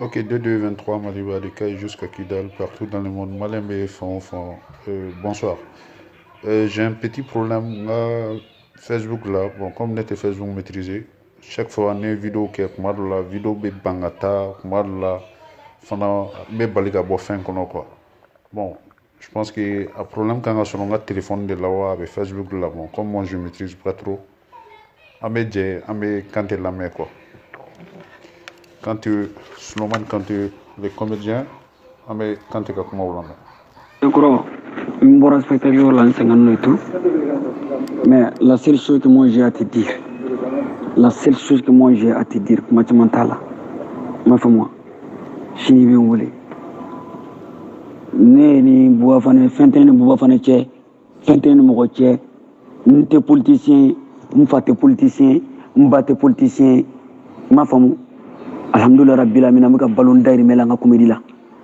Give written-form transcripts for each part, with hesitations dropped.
Ok, 2223 Maliba Alika jusqu'à Kidal, partout dans le monde. Malembe et bonsoir. J'ai un petit problème là, Facebook là. Bon, comme notre Facebook maîtrisé, chaque fois on a une vidéo qui est comme la vidéo be bangata, comme la fana be baliga bo fin kono quoi. Bon, je pense que un problème quand on a sur notre téléphone de là avec Facebook là, bon, comme moi je maîtrise pas trop, on me quand la main quoi. Quand tu, Sloman, quand tu les comédiens, quand tu as comment on Je crois, un bon spectateur l'enseignant et tout. Mais la seule chose que moi j'ai à te dire, comment tu m'entends là, ma femme, je n'y vais pas. Ni bois fané, fentene bois fané tché, fentene mo tché, n'te politicien, m'fate politicien, m'bate politicien, ma femme. Alhamdulillah rabbil alamin amika ballon d'air melanga comédie là.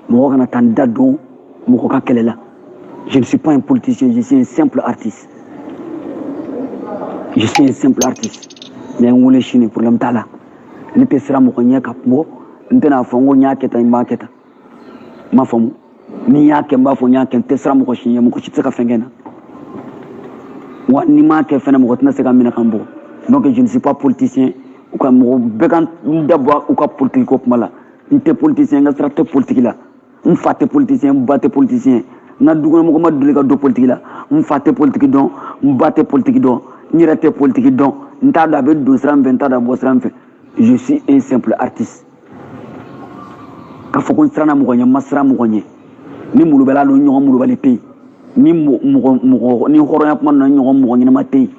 Mo kana tanda don mo ko kelela. Je ne suis pas un politicien, je suis un simple artiste. Mais on voulait chiner pour l'amtala. N'était sera mo konya kapmo, n'tena fongo nya keta imba keta. Ma femme. Ni yake mba fo nya ken tesra mo ko chiner mo ko chitsaka fengena. Wa ni ma ke fena mo ko tna seka mina kambo. Donc je ne suis pas politicien. Ou ka mo bekan d'abord ou ka politique ko mala. N'était politicien nga sera te politique là. M'fate politicien, m'bate politicien. Na dugo mo ko ma dule ka do politique là. M'fate politique don, m'bate politique don, ni rete politique don. N'ta da be do sram 20 da bo sram fe. Je suis un simple artiste. Ka fo ko strana mo ko nya masra mo ko nya. Ni mulu bela lo nyo mulu bale pay. Ni ni horoya kuma na nyo mo ko nya ma tey.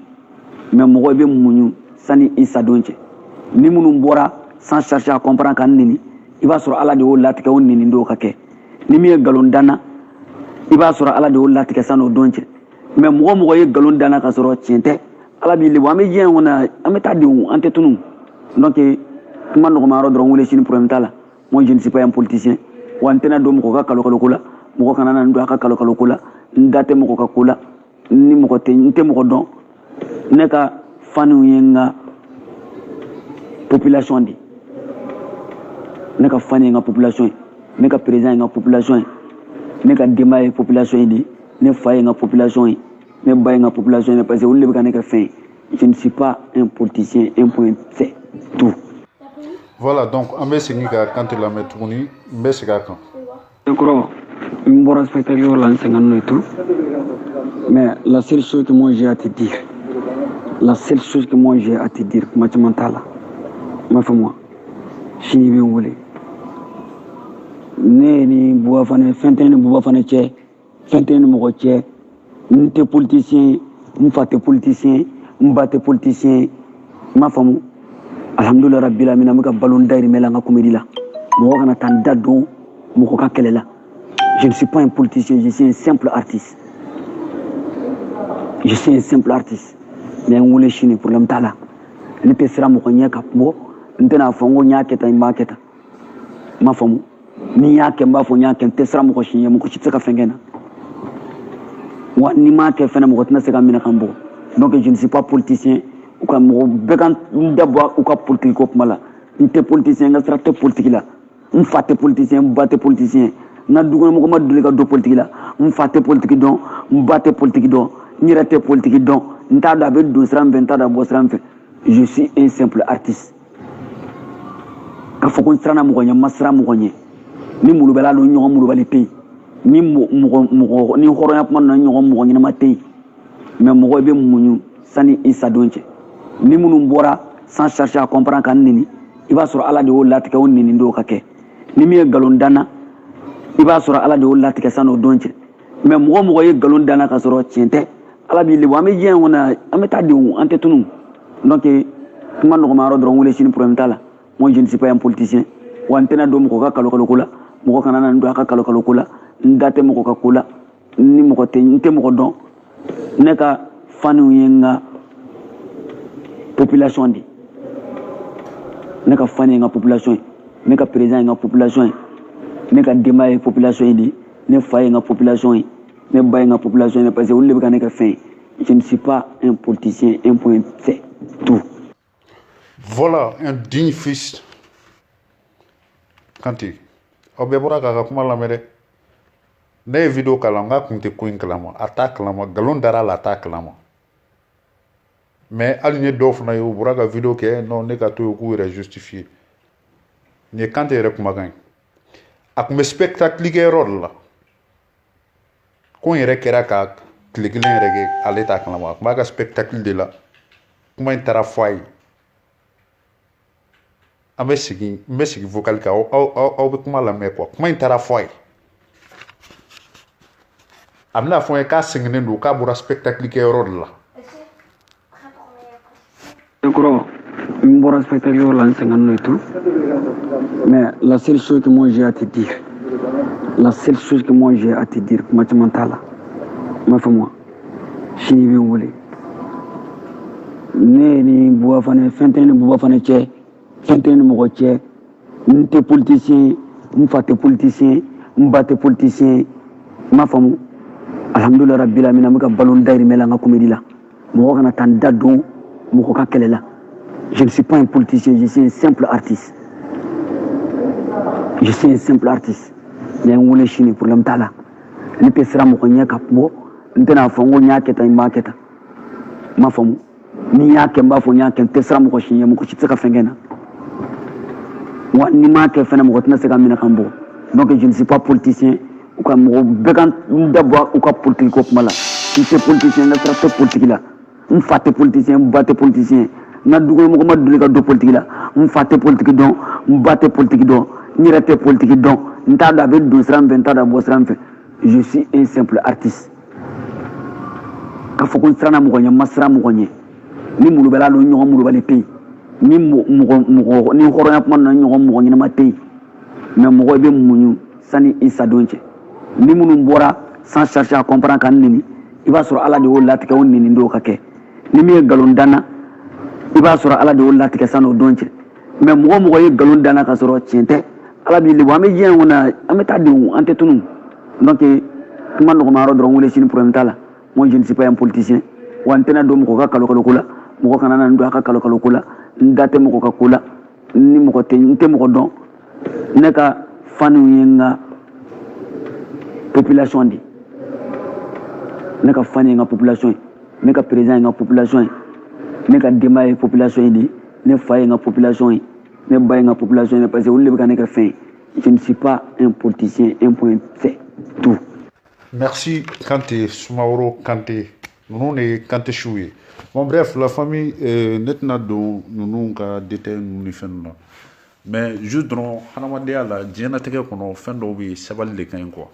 Mais mo ko be munyu sani isa donche. Ni munu bora sans chercher à comprendre kan nini. Il va sur ala de wala tika woni ni ndo kake. Ni mi galon dana il va sur ala de wala tika sano donche. Mais mo ye galon dana ka soro tiente. Ala bi le wame jen wona ameta di ante tunu. Donc man no ma ro dron wole chini problème tala. Moi je ne suis pas un politicien. Wantena do mo ko ka kalo kula. Mo ko kanana ndo ka kalo kula. Ndate mo ko ka kula. Ni mo ko te nte mo ko don. Ne ka fanu yenga population di. Ne ka fani yenga population. Ne ka président yenga population. Ne ka dema population di. Ne fa yenga population. Ne ba yenga population parce que on le ka ne ka fin. Je ne suis pas un politicien, un point, c'est tout. Voilà, donc on va signer quand tu la mets tournée, mais c'est quand. Je crois, un bon spectateur l'enseignant et tout. Mais la seule chose que moi j'ai à te dire, comment tu m'entends là, ma femme, je n'y vais pas. Ni bois fané, fentene bois fané tché, fentene mo tché, n'te politicien, m'fate politicien, m'bate politicien, ma femme. Alhamdulillah rabbil alamin amika ballon d'air melanga comédie là. Mo kana tanda don mo ko kelela. Je ne suis pas un politicien, je suis un simple artiste. Mais on voulait chiner pour l'amtala. N'était sera mo konya kapmo, n'tena fongo nya keta imba keta. Ma femme. Ni yake mba fo nya ken tesra mo ko chiner mo ko chitsaka fengena. Wa ni ma ke fena mo ko tna seka mina kambo. Donc je ne suis pas politicien. Ou ka mo bekan d'abord ou ka politique ko mala. N'était politicien nga sera te politique là. M'fate politicien, m'bate politicien. Na dugo mo ko ma dule ka do politique là. M'fate politique don, m'bate politique don, ni rete politique don. N'ta da be do sram 20 da bo sram fe. Je suis un simple artiste. Ka fo ko strana mo ko nya masra mo ko nya. Ni mulu bela lo nyo mulu bale pay. Ni ni horoya kuma na nyo mo ko nya ma tey. Mais mo ko be munyu sani isa donche. Ni munu bora sans chercher à comprendre kan nini. Il va sur ala de wala tika woni ni ndo kake. Ni mi galon dana il va sur ala de wala tika sano donche. Mais mo ye galon dana ka soro tiente. Ala bi le wame jen wona ameta di ante tunu. Donc man no ma ro dron wole chini problème tala. Moi je ne suis pas un politicien. Wantena do mo ko ka kalo kula. Mo ko kanana ndo ka kalo kula. Ndate mo ko ka kula. Ni mo ko te nte mo ko don. Ne ka fanu yenga population di. Ne ka fani yenga population. Ne ka président yenga population. Ne ka dema population di. Ne fa yenga population. Ne ba yenga population parce que on le ka ne ka fin. Je ne suis pas un politicien, un point, c'est tout. Voilà un digne fils. Kanti aw bɛɛ bɔra k'a ka kuma lamɛn dɛ ne ye video kalan n k'a kun tɛ ko in kalama a t'a kalama nkalon dara a la a t'a kalama mais hali n ye dɔw fana ye u bɔra ka video kɛ non ne ka to yen k'u yɛrɛ justifier nin ye Kante yɛrɛ kumakan ye a tun bɛ spectacle kɛ yɔrɔ de la ko in yɛrɛ kɛra ka tile kelen yɛrɛ kɛ ale t'a kalama a tun b'a ka spectacle de la kuma in taara fɔ a ye an bɛ segin n bɛ segin vocal kan aw bɛ kuma lamɛn quoi kuma in taara fɔ a ye a bɛna fɔ n ye k'a sɛgɛnnen don k'a bɔra spectacle kɛ yɔrɔ de la. D'accord, un bon spectacle là, et tout. Mais la seule chose que moi j'ai à te dire, comment tu m'entends là, ma femme, je n'y vais où ni bois fan, fentene bois fan tché, fentene mo tché, n'te politicien, n'fate politicien, n'batte politicien, ma femme, alhamdulillah rabbil alamin, amika ballon d'air mela nga comédie là, mo kana tanda don. Je ne suis pas un politicien, je suis un simple artiste. Mais on est chine pour l'amtala. Ne peut sera mon kapmo, n'tena fongo nyaketa imaketa. Ma femme, ni yake mbafo nyake ntesra mon chine mon kuchiteka fengena. Wa ni make fena mon kotna seka mina kambo. Donc je ne suis pas politicien. Ou comme began d'abord ou comme politique mala. Si c'est politicien, ne sera pas politique là. On fait politicien, on batte politicien. Na dugo mo ma duli ka do politique la. On fait politique don, on batte politique don, ni rete politique don. Nta da be do sram 20 da bo sram fe. Je suis un simple artiste. Ka foko strana mo gonya masra mo gonye. Ni mulu bela lo nyogo mulu bale pay. Ni mo ni horonya kuma na nyogo mo gonya ma pay. Mais mo go be munyu sani isa donche. Ni munu mbora sans chercher à comprendre kan nini. Il va sur ala de wala tika woni ni ndo kake. Ni mi galon dana i b'a sɔrɔ ala de y'o latigɛ sani o don cɛ mais mɔgɔ o mɔgɔ ye nkalon danna ka sɔrɔ tiɲɛ tɛ ala b'i lebu an bɛ diɲɛ kɔnɔ an bɛ taa de an tɛ tunu donc kuma nɔgɔma yɔrɔ dɔrɔn wele sini problème t'a la moi je ne suis pas un politicien wa n tɛna don mɔgɔ ka kalo ko la mɔgɔ kana na n don a ka kalo ko la n da tɛ mɔgɔ ka ko la ni mɔgɔ tɛ n tɛ mɔgɔ dɔn ne ka faniw ye n ka population de ne ka fani ye n ka population ye ne ka président ye n ka population ye ne ka denba ye population ye de ne fa ye n ka population ye ne ba ye n ka population ye parce que olu de bɛ ka ne kɛ fɛn ye je ne suis pas un politicien un point c'est tout. Merci Kante Sumaworo Kante ninnu de ye Kante siw ye bon bref la famille ne tɛna don ninnu ka détail ninnu ni fɛn ninnu na mais juste dɔrɔn hadamadenya la diɲɛlatigɛ kɔnɔ fɛn dɔw bɛ yen sabali de ka ɲi quoi.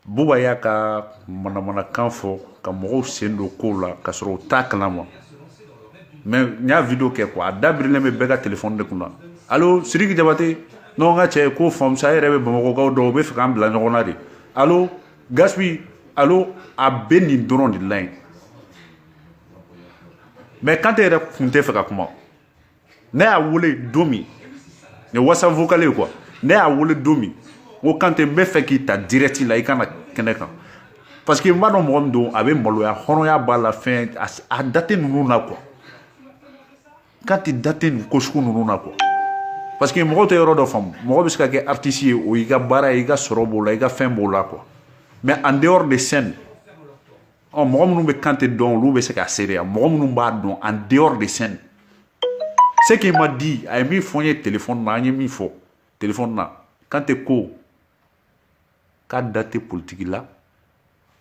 Buba y'a ka manamanakan fɔ ka mɔgɔw sen don kow la ka sɔrɔ u t'a kalama mais n y'a video kɛ quoi a dabirilen bɛ bɛɛ ka téléphone de kunna allo Sidiki Jabate non n ka cɛ ko famusa yɛrɛ bɛ Bamakɔkaw dɔn u bɛ fɛ k'an bila ɲɔgɔn na de allo Gaspi allo a bɛ nin dɔrɔn de la yen mais Kante yɛrɛ kun tɛ fɛ ka kuma ne y'a wele don min nin WhatsApp vocal ye quoi ne y'a wele don min ko Kante n bɛ fɛ k'i ta direct la i kana kɛnɛ kan parce que n b'a dɔn mɔgɔ min don a bɛ maloya hɔrɔnya b'a la fɛn a date ninnu na quoi Kante date nin ko sugu ninnu na quoi parce que mɔgɔw tɛ yɔrɔ dɔ faamu mɔgɔ bɛ se ka kɛ artiste ye o y'i ka baara ye i ka sɔrɔ b'o la i ka fɛn b'o la quoi mais en dehors de scène mɔgɔ minnu bɛ Kante dɔn olu bɛ se k'a seereya mɔgɔ minnu b'a dɔn en dehors de scène ce qu'il m'a dit a ye min fɔ n ye téléphone na an ye min fɔ téléphone na Kante ko k'a da tɛ politique la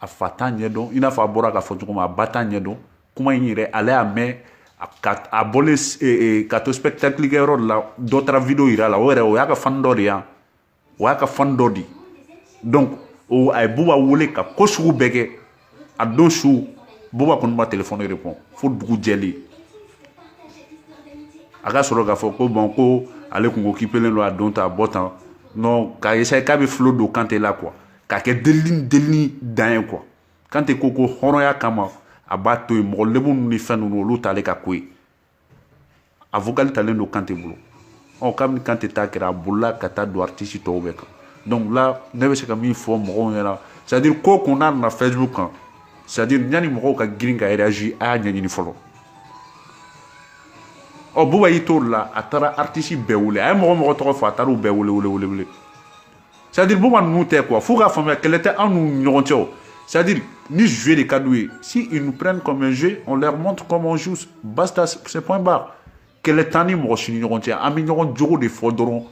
a fa t'a ɲɛdɔn i n'a fɔ a bɔra k'a fɔ cogo min a ba t'a ɲɛdɔn kuma in yɛrɛ ale y'a mɛn a bɔlen ka to spectacle kɛ yɔrɔ de la dɔ taara video yira a la o yɛrɛ o y'a ka fan dɔ de yan o y'a ka fan dɔ de donc a ye Buba wele ka ko sugu bɛɛ kɛ a don su Buba kɔni ma téléphone répond fo dugu jɛlen a ka sɔrɔ k'a fɔ ko bon ko ale kun occupelen don a don ta a bɔ tan non k'a essayer k'a bɛ flow don Kante la quoi k'a kɛ delili dan ye quoi Kante ko hɔrɔnya kama a b'a to yen mɔgɔ lebu ninnu ni fɛn ninnu olu t'ale ka ko ye a vocal talen don Kante bolo kabini Kante ta kɛra a bolila ka taa don artiste tɔw bɛɛ kan donc là ne bɛ se ka min fɔ mɔgɔw ɲɛna c'est à dire ko kun n'a nana Facebook kan c'est à dire yanni mɔgɔw ka girin ka réagir a y'a ɲɛɲini fɔlɔ oh Bouba Ito là a taara artiste bɛɛ wele a ye mɔgɔ tɔgɔ fɔ a taara u bɛɛ wele c'est-à-dire Bouba ninnu tɛ quoi fo k'a faamuya kɛlɛ tɛ an n'u ɲɔgɔn cɛ o c'est-à-dire ni jouer de ka d'u ye si ils nous prennent comme un jeu on leur montre comment on joue basta c'est point barre kɛlɛ t'an ni mɔgɔ si ni ɲɔgɔn cɛ an bɛ ɲɔgɔn jogo de fɔ dɔrɔn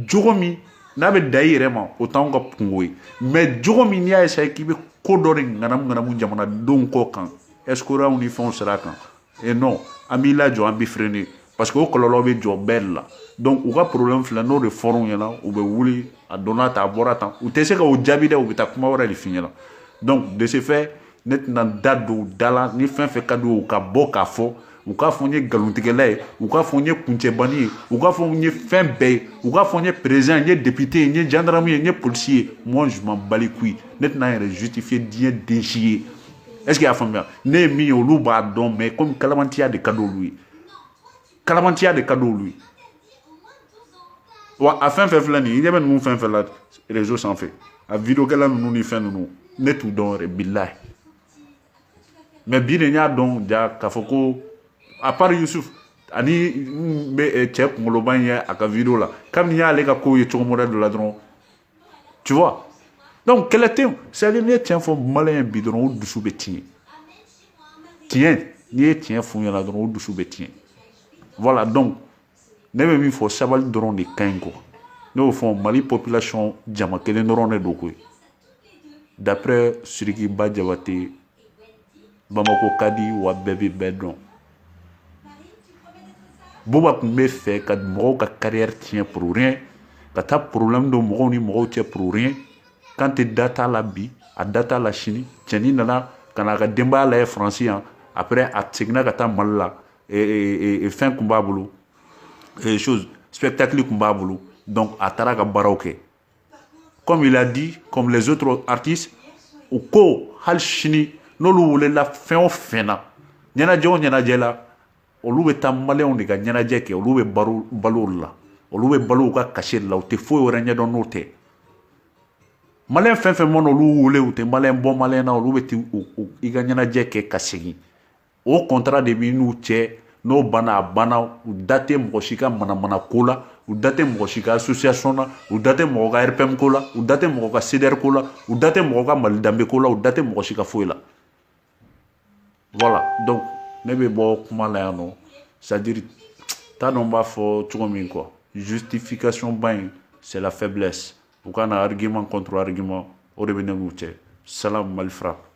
jogo min n'a bɛ da i yɛrɛ ma o t'anw ka kungo ye mais jogo min n'i y'a essayé k'i bɛ ko dɔ de ŋanamu jamanadenw kɔ kan escroqueries ni fɛnw sira kan et non an b'i lajɔ an bɛ freiner parce que o kɔlɔlɔ bɛ jɔ bɛɛ de la donc u ka problème filɛ n'o de fɔr'u ɲɛna u bɛ wuli a donna tan a bɔra tan u tɛ se ka o jaabi dɛ u bɛ taa kuma wɛrɛ de f'i ɲɛna donc de ce fait ne tɛna da don da la ni fɛn fɛn ka d'u ye u ka bɔ k'a fɔ u k'a fɔ n ye nkalontigɛla ye u k'a fɔ n ye kuncɛbani ye u k'a fɔ n ye fɛn bɛɛ ye u k'a fɔ n ye président n ye député ye n ye gendarme ye n ye policier ye moi je m'en bats les couilles ne tɛna n yɛrɛ justifier diɲɛ den si ye est ce que y'a faamuya ne ye min ye olu b'a dɔn mais comme kalabantiya de ka d'olu ye kalabantiya de ka d'olu ye wa a fɛn fɛn filɛ nin ye i ɲɛ bɛ ninnu fɛn fɛn la réseau sanfɛ a vidéokɛla ninnu ni fɛn ninnu ne t'u dɔn yɛrɛ bilahi mais bi de n y'a dɔn ja k'a fɔ ko à part Youssouf ani n bɛ cɛ kunkoloba in ye a ka vidéo la kabini n y'ale ka kow ye cogo modèle dɔ la dɔrɔn tu vois donc kɛlɛ tɛ c'est à dire n'i ye tiɲɛ fɔ maliyɛn bi dɔrɔn o dusu bɛ tiɲɛ tiɲɛ n'i ye tiɲɛ f'u ɲɛna dɔrɔn o dusu bɛ tiɲɛ voilà donc ne bɛ min fɔ sabali dɔrɔn de ka ɲi quoi ne y'o fɔ Mali population jama kelen dɔrɔn de don koyi d'après Sirikiba Jabate Bamako ka di wa bɛɛ bɛ bɛɛ dɔn Bouba tun bɛ fɛ ka mɔgɔw ka carrière tiɲɛ pour rien ka taa problème don mɔgɔw ni mɔgɔw cɛ pour rien kan tɛ da t'a la bi a da t'a la sini cɛnin nana ka na a ka denbaya lajɛ Faransi yan après a seginna ka taa Mali la fɛn kun b'a bolo chose spectacle kun b'a bolo donc a taara ka baaraw kɛ comme il a dit comme les autres artistes u ko hali sini n'olu welela fɛn o fɛn na ɲɛnajɛ o ɲɛnajɛ la olu bɛ taa maliyɛnw de ka ɲɛnajɛ kɛ olu bɛ balo o la olu bɛ balo u ka cachet de la u tɛ foyi wɛrɛ ɲɛdɔn n'o tɛ maliyɛn fɛn fɛn mana olu wele u tɛ maliyɛn bɔ maliyɛn na olu bɛ i ka ɲɛnajɛ kɛ ka segin o contrat de b'i n'u cɛ n'o banna a banna u da tɛ mɔgɔ si ka manamana ko la u da tɛ mɔgɔ si ka association na u da tɛ mɔgɔ ka RPM ko la u da tɛ mɔgɔ ka CDR ko la u da tɛ mɔgɔ ka Mali danbe ko la u da tɛ mɔgɔ si ka foyi la voilà donc ne bɛ bɔ kuma la yan nɔ c'est à dire t'a dɔn n b'a fɔ cogo min quoi justification ba in c'est la faiblesse u ka na argument contre argument o de bɛ ne n'u cɛ salam Mali frappe